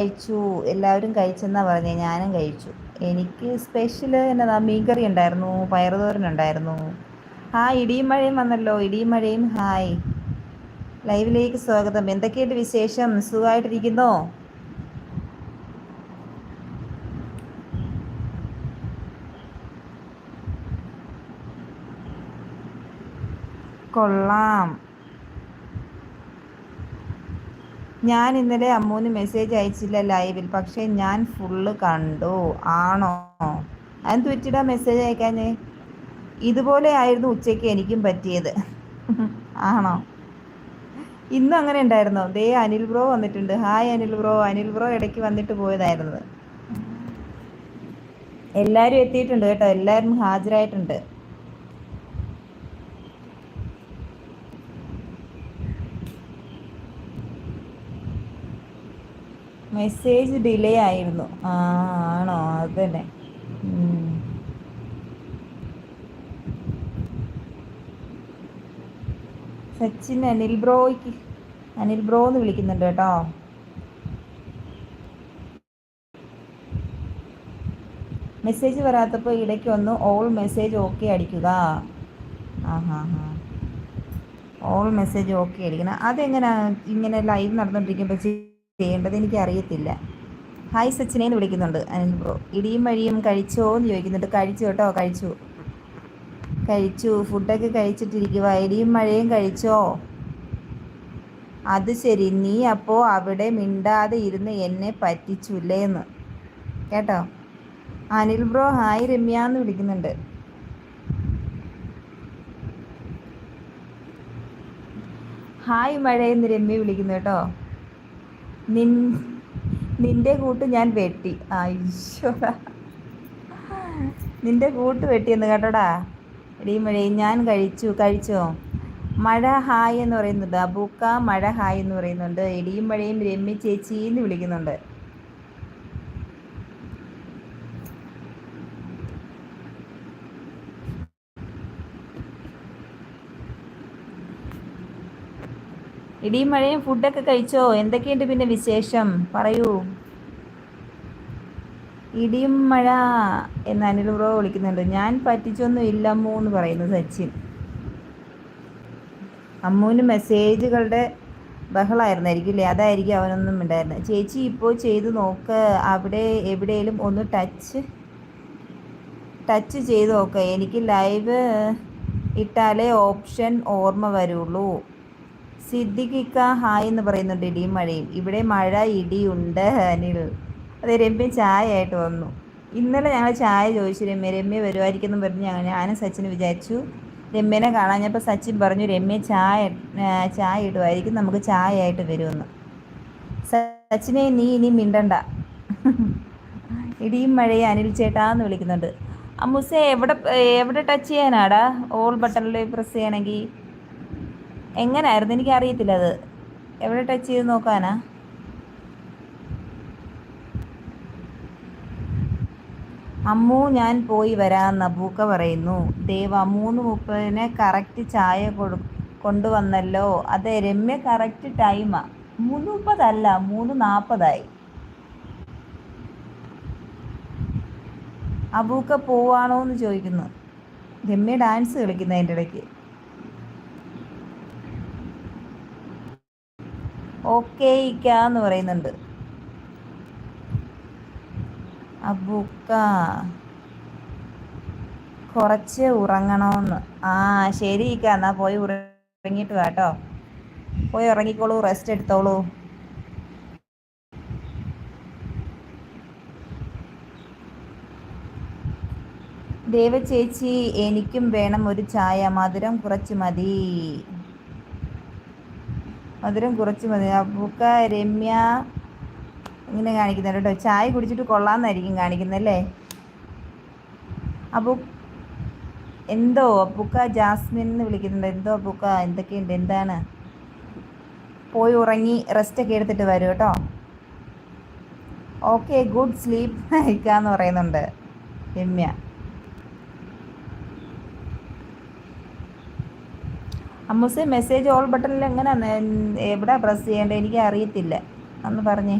കഴിച്ചു. എല്ലാവരും കഴിച്ചെന്നാ പറഞ്ഞേ. ഞാനും കഴിച്ചു. എനിക്ക് സ്പെഷ്യൽ എന്നതാ, മീൻകറി ഉണ്ടായിരുന്നു, പയറുതോരൻ ഉണ്ടായിരുന്നു. ഹായ്, ഇടിയും മഴയും വന്നല്ലോ. ഇടിയും മഴയും ഹായ്. ലൈവിലേക്ക് സ്വാഗതം. എന്തൊക്കെയുണ്ട് വിശേഷം? സുഖമായിട്ടിരിക്കുന്നോ? കൊള്ളാം. ഞാൻ ഇന്നലെ അമ്മൂന് മെസ്സേജ് അയച്ചില്ല ലൈവിൽ, പക്ഷെ ഞാൻ ഫുള്ള് കണ്ടു. ആണോ? അതെന്ത് പറ്റിയിട്ടാ മെസ്സേജ് അയക്കാഞ്ഞേ? ഇതുപോലെ ആയിരുന്നു ഉച്ചയ്ക്ക് എനിക്കും പറ്റിയത്. ആണോ? ഇന്നും അങ്ങനെ ഉണ്ടായിരുന്നോ? ദേ അനിൽ ബ്രോ വന്നിട്ടുണ്ട്. Hi Anil bro. Anil bro ഇടയ്ക്ക് വന്നിട്ട് പോയതായിരുന്നു. എല്ലാവരും എത്തിയിട്ടുണ്ട് കേട്ടോ. എല്ലാവരും ഹാജരായിട്ടുണ്ട്. മെസ്സേജ് ഡിലേ ആയിരുന്നു. ആണോ? അത് തന്നെ. സച്ചിൻ അനിൽ ബ്രോ എന്ന് വിളിക്കുന്നുണ്ട് കേട്ടോ. മെസ്സേജ് വരാത്തപ്പോൾ ഇടയ്ക്ക് ഒന്ന് ഓൾ മെസ്സേജ് ഓക്കെ അടിക്കുക. ഓൾ മെസ്സേജ് ഓക്കെ അടിക്കണം. അതെങ്ങനെയാ ഇങ്ങനെ ലൈവ് നടന്നുകൊണ്ടിരിക്കുമ്പോൾ ചെയ്യേണ്ടത്? എനിക്ക് അറിയത്തില്ല. ഹായ് സച്ചിനേന്ന് വിളിക്കുന്നുണ്ട് അനിൽ ബ്രോ. ഇടിയും വഴിയും കഴിച്ചോ എന്ന് ചോദിക്കുന്നുണ്ട്. കഴിച്ചു കേട്ടോ, കഴിച്ചു. ഫുഡൊക്കെ കഴിച്ചിട്ടിരിക്കുക. ഇടിയും മഴയും കഴിച്ചോ? അത് ശരി, നീ അപ്പോൾ അവിടെ മിണ്ടാതെ ഇരുന്ന് എന്നെ പറ്റിച്ചുല്ലേന്ന് കേട്ടോ. അനിൽ ബ്രോ ഹായ് രമ്യ എന്ന് വിളിക്കുന്നുണ്ട്. ഹായ് മഴയെന്ന് രമ്യ വിളിക്കുന്നു കേട്ടോ. നിന്റെ കൂട്ട് ഞാൻ വെട്ടി. ഈശ്വര, നിന്റെ കൂട്ട് വെട്ടിയെന്ന് കേട്ടോടാ. ഇടിയും മഴയും ഞാൻ കഴിച്ചോ? മഴ ഹായ് എന്ന് പറയുന്നുണ്ട്. അബൂക്ക മഴ ഹായ് എന്ന് പറയുന്നുണ്ട്. ഇടിയും മഴയും രമ്യ ചേച്ചി എന്ന് വിളിക്കുന്നുണ്ട്. ഇടിയും മഴയും ഫുഡൊക്കെ കഴിച്ചോ? എന്തൊക്കെയുണ്ട് പിന്നെ വിശേഷം? പറയൂ. ഇടിയും മഴ എന്ന് അനിൽ ബ്രോ വിളിക്കുന്നുണ്ട്. ഞാൻ പറ്റിച്ചൊന്നും ഇല്ല അമ്മൂ എന്ന് പറയുന്നു സച്ചിൻ. അമ്മൂന് മെസ്സേജുകളുടെ ബഹളമായിരുന്നായിരിക്കും അല്ലേ? അതായിരിക്കും അവനൊന്നും ഉണ്ടായിരുന്നത്. ചേച്ചി ഇപ്പോൾ ചെയ്ത് നോക്ക്. അവിടെ എവിടെയെങ്കിലും ഒന്ന് ടച്ച് ചെയ്ത് നോക്ക്. എനിക്ക് ലൈവ് ഇട്ടാലേ ഓപ്ഷൻ ഓർമ്മ വരുള്ളൂ. സിദ്ദിഖിക്ക ഹായ് എന്ന് പറയുന്നുണ്ട്. ഇടിയും മഴയും. ഇവിടെ മഴ ഇടിയുണ്ട് അനിൽ. അതെ, രമ്യ ചായ ആയിട്ട് വന്നു. ഇന്നലെ ഞങ്ങൾ ചായ ചോദിച്ചു. രമ്യ വരുമായിരിക്കും എന്ന് പറഞ്ഞ് ഞാനും സച്ചിന് വിചാരിച്ചു. രമ്യനെ കാണാഞ്ഞപ്പോൾ സച്ചിൻ പറഞ്ഞു രമ്യ ചായ ഇടുമായിരിക്കും, നമുക്ക് ചായ ആയിട്ട് വരുമെന്ന്. സച്ചിനെ നീ ഇനി മിണ്ടണ്ട. ഇടിയും മഴയെ അനിൽ ചേട്ടാന്ന് വിളിക്കുന്നുണ്ട്. അമ്മുസെ എവിടെ ടച്ച് ചെയ്യാനാടാ? ഓൾ ബട്ടണിൽ പ്രസ് ചെയ്യണമെങ്കിൽ എങ്ങനായിരുന്നു? എനിക്ക് അറിയത്തില്ല. അത് എവിടെ ടച്ച് ചെയ്ത് നോക്കാനാ? അമ്മു ഞാൻ പോയി വരാമെന്ന് അബൂക്ക പറയുന്നു. ദേവ 3:30 കറക്റ്റ് ചായ കൊണ്ടുവന്നല്ലോ. അതെ രമ്യ, കറക്റ്റ് ടൈമാ. 3:30 അല്ല, 3:40. അബൂക്ക പോവാണോ എന്ന് ചോദിക്കുന്നു. രമ്യ ഡാൻസ് കളിക്കുന്നതിൻ്റെ ഇടയ്ക്ക്. ഓക്കെ ഇക്കാന്ന് പറയുന്നുണ്ട് അബൂക്ക. കുറച്ച് ഉറങ്ങണമെന്ന്. ശരി ഇക്ക, എന്നാൽ പോയി ഉറങ്ങിയിട്ട് കേട്ടോ. പോയി ഉറങ്ങിക്കോളൂ, റെസ്റ്റ് എടുത്തോളൂ. ദേവ ചേച്ചി എനിക്കും വേണം ഒരു ചായ. മധുരം കുറച്ച് മതി. അബൂക്ക രമ്യ ഇങ്ങനെ കാണിക്കുന്നുണ്ട് കേട്ടോ. ചായ കുടിച്ചിട്ട് കൊള്ളാമെന്നായിരിക്കും കാണിക്കുന്നല്ലേ? എന്തോ അബൂക്ക ജാസ്മിൻ എന്ന് വിളിക്കുന്നുണ്ട്. എന്തോ അബൂക്ക, എന്തൊക്കെയുണ്ട്? എന്താണ്? പോയി ഉറങ്ങി റെസ്റ്റൊക്കെ എടുത്തിട്ട് വരൂ കേട്ടോ. ഓക്കെ, ഗുഡ് സ്ലീപ്പ് നയിക്കാന്ന് പറയുന്നുണ്ട് രമ്യ. അമ്മൂസെ മെസ്സേജ് ഓൾ ബട്ടണിൽ എങ്ങനെയാണ്, എവിടെ പ്രസ് ചെയ്യേണ്ടത്? എനിക്ക് അറിയത്തില്ല, ഒന്ന് പറഞ്ഞേ.